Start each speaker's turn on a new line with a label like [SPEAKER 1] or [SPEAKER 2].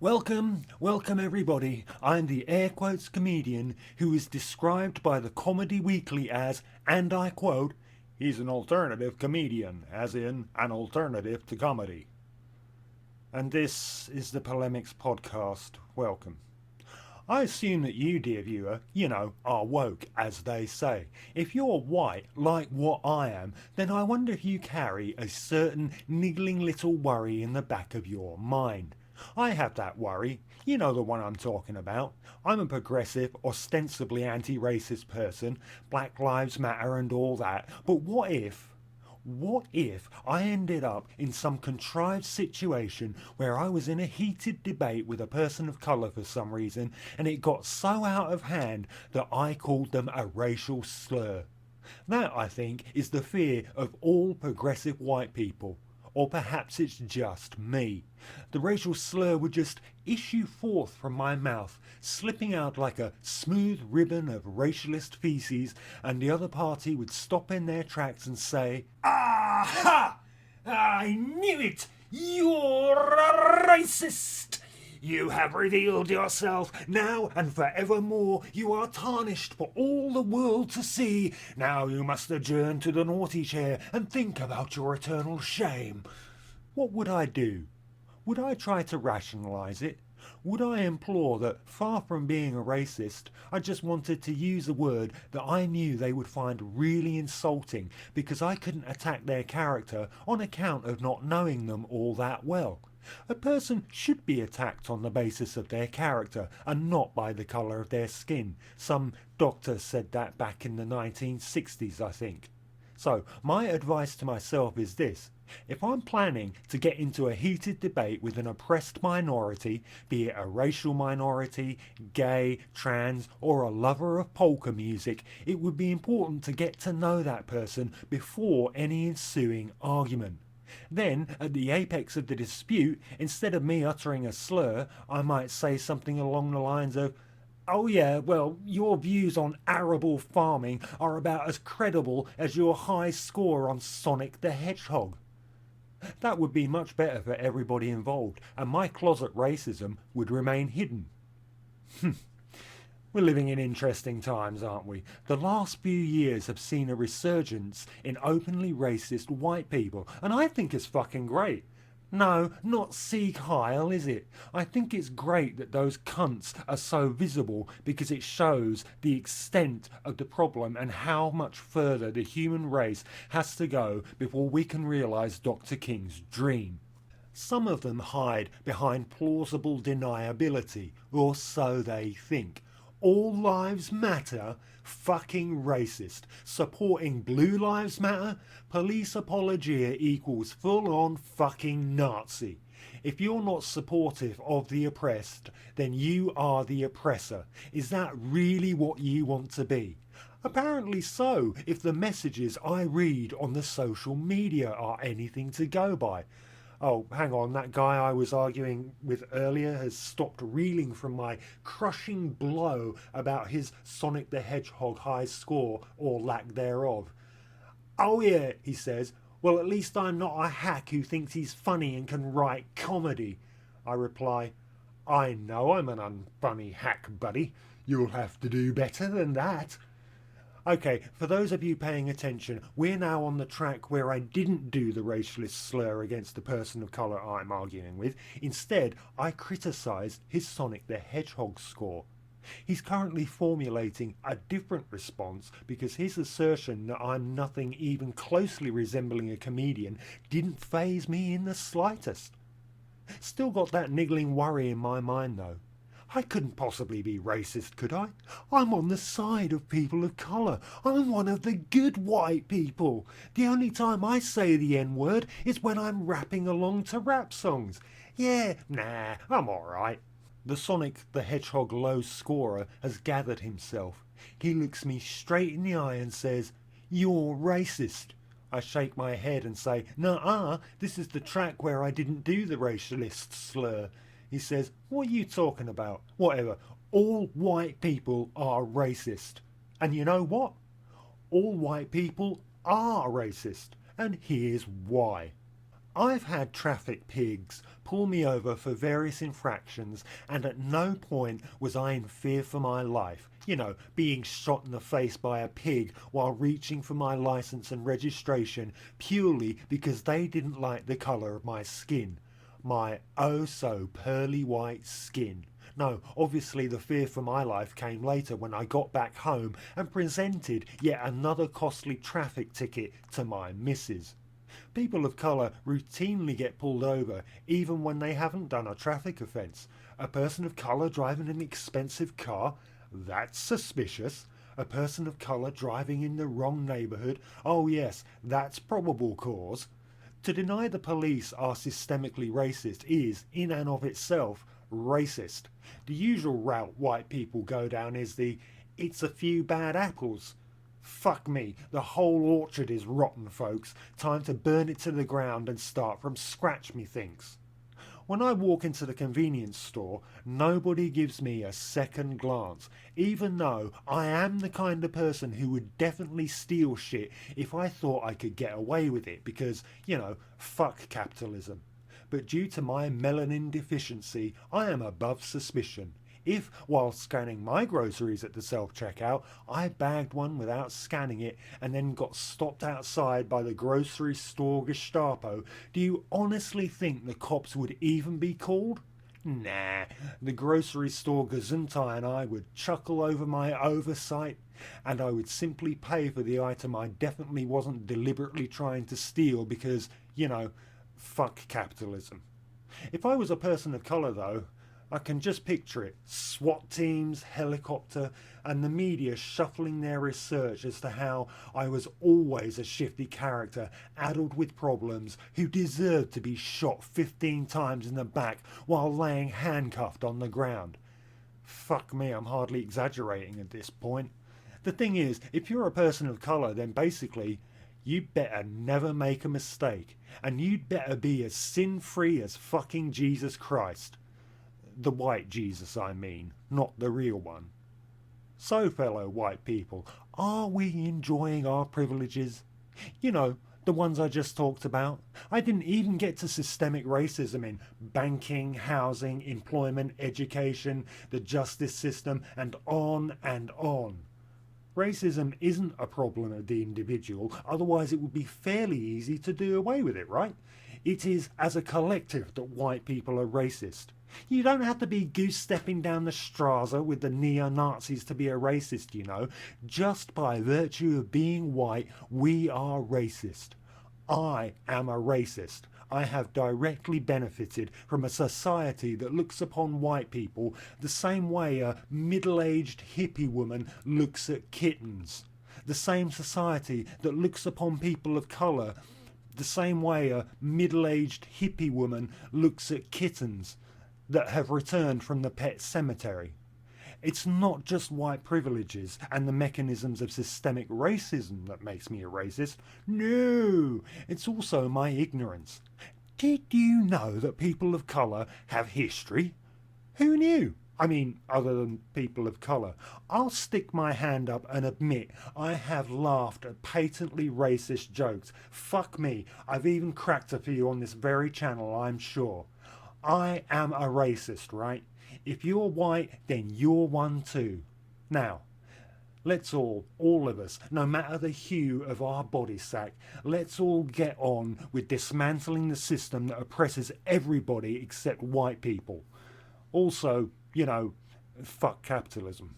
[SPEAKER 1] Welcome everybody. I'm the air quotes comedian who is described by the Comedy Weekly as, and I quote, he's an alternative comedian, as in an alternative to comedy. And this is the Polemics podcast. Welcome. I assume that you, dear viewer, are woke, as they say. If you're white, like what I am, then I wonder if you carry a certain niggling little worry in the back of your mind. I have that worry. You know the one I'm talking about. I'm a progressive, ostensibly anti-racist person, Black Lives Matter and all that. But what if I ended up in some contrived situation where I was in a heated debate with a person of colour for some reason, and it got so out of hand that I called them a racial slur? That, I think, is the fear of all progressive white people. Or perhaps it's just me. The racial slur would just issue forth from my mouth, slipping out like a smooth ribbon of racialist feces, and the other party would stop in their tracks and say, "Aha! I knew it! You're a racist! You have revealed yourself. Now and forevermore you are tarnished for all the world to see. Now you must adjourn to the naughty chair and think about your eternal shame." What would I do? Would I try to rationalise it? Would I implore that, far from being a racist, I just wanted to use a word that I knew they would find really insulting because I couldn't attack their character on account of not knowing them all that well? A person should be attacked on the basis of their character and not by the colour of their skin. Some doctor said that back in the 1960s, I think. So, my advice to myself is this. If I'm planning to get into a heated debate with an oppressed minority, be it a racial minority, gay, trans, or a lover of polka music, it would be important to get to know that person before any ensuing argument. Then, at the apex of the dispute, instead of me uttering a slur, I might say something along the lines of, "Oh yeah, well, your views on arable farming are about as credible as your high score on Sonic the Hedgehog." That would be much better for everybody involved, and my closet racism would remain hidden. We're living in interesting times, aren't we? The last few years have seen a resurgence in openly racist white people, and I think it's fucking great. No, not Sieg Heil, is it? I think it's great that those cunts are so visible because it shows the extent of the problem and how much further the human race has to go before we can realise Dr. King's dream. Some of them hide behind plausible deniability, or so they think. All lives matter? Fucking racist. Supporting Blue Lives Matter? Police apologia equals full-on fucking Nazi. If you're not supportive of the oppressed, then you are the oppressor. Is that really what you want to be? Apparently so, if the messages I read on the social media are anything to go by. Oh, hang on, that guy I was arguing with earlier has stopped reeling from my crushing blow about his Sonic the Hedgehog high score, or lack thereof. "Oh yeah," he says, "well at least I'm not a hack who thinks he's funny and can write comedy." I reply, "I know I'm an unfunny hack, buddy. You'll have to do better than that." Okay, for those of you paying attention, we're now on the track where I didn't do the racialist slur against the person of colour I'm arguing with. Instead, I criticised his Sonic the Hedgehog score. He's currently formulating a different response because his assertion that I'm nothing even closely resembling a comedian didn't faze me in the slightest. Still got that niggling worry in my mind though. I couldn't possibly be racist, could I? I'm on the side of people of colour. I'm one of the good white people. The only time I say the N-word is when I'm rapping along to rap songs. Yeah, nah, I'm alright. The Sonic the Hedgehog low scorer has gathered himself. He looks me straight in the eye and says, "You're racist." I shake my head and say, "Nuh-uh, this is the track where I didn't do the racialist slur." He says, "What are you talking about?" Whatever. All white people are racist. And you know what? All white people are racist. And here's why. I've had traffic pigs pull me over for various infractions, and at no point was I in fear for my life. You know, being shot in the face by a pig while reaching for my license and registration purely because they didn't like the colour of my skin. My oh so pearly white skin. No, obviously the fear for my life came later when I got back home and presented yet another costly traffic ticket to my missus. People of colour routinely get pulled over even when they haven't done a traffic offence. A person of colour driving an expensive car? That's suspicious. A person of colour driving in the wrong neighbourhood? Oh yes, that's probable cause. To deny the police are systemically racist is, in and of itself, racist. The usual route white people go down is the "it's a few bad apples." Fuck me, the whole orchard is rotten, folks. Time to burn it to the ground and start from scratch, methinks. When I walk into the convenience store, nobody gives me a second glance, even though I am the kind of person who would definitely steal shit if I thought I could get away with it because, you know, fuck capitalism. But due to my melanin deficiency, I am above suspicion. If, while scanning my groceries at the self-checkout, I bagged one without scanning it and then got stopped outside by the grocery store Gestapo, do you honestly think the cops would even be called? Nah, the grocery store Gesundheit and I would chuckle over my oversight, and I would simply pay for the item I definitely wasn't deliberately trying to steal because, you know, fuck capitalism. If I was a person of colour though, I can just picture it. SWAT teams, helicopter, and the media shuffling their research as to how I was always a shifty character, addled with problems, who deserved to be shot 15 times in the back while laying handcuffed on the ground. Fuck me, I'm hardly exaggerating at this point. The thing is, if you're a person of colour, then basically, you'd better never make a mistake, and you'd better be as sin-free as fucking Jesus Christ. The white Jesus, I mean, not the real one. So, fellow white people, are we enjoying our privileges? You know, the ones I just talked about. I didn't even get to systemic racism in banking, housing, employment, education, the justice system, and on and on. Racism isn't a problem of the individual, otherwise it would be fairly easy to do away with it, right? It is as a collective that white people are racist. You don't have to be goose-stepping down the strasse with the neo-Nazis to be a racist, you know. Just by virtue of being white, we are racist. I am a racist. I have directly benefited from a society that looks upon white people the same way a middle-aged hippie woman looks at kittens. The same society that looks upon people of colour the same way a middle-aged hippie woman looks at kittens that have returned from the pet cemetery. It's not just white privileges and the mechanisms of systemic racism that makes me a racist. No, it's also my ignorance. Did you know that people of colour have history? Who knew? I mean, other than people of colour. I'll stick my hand up and admit I have laughed at patently racist jokes. Fuck me, I've even cracked a few on this very channel, I'm sure. I am a racist, right? If you're white, then you're one too. Now, let's all of us, no matter the hue of our body sack, let's all get on with dismantling the system that oppresses everybody except white people. Also, you know, fuck capitalism.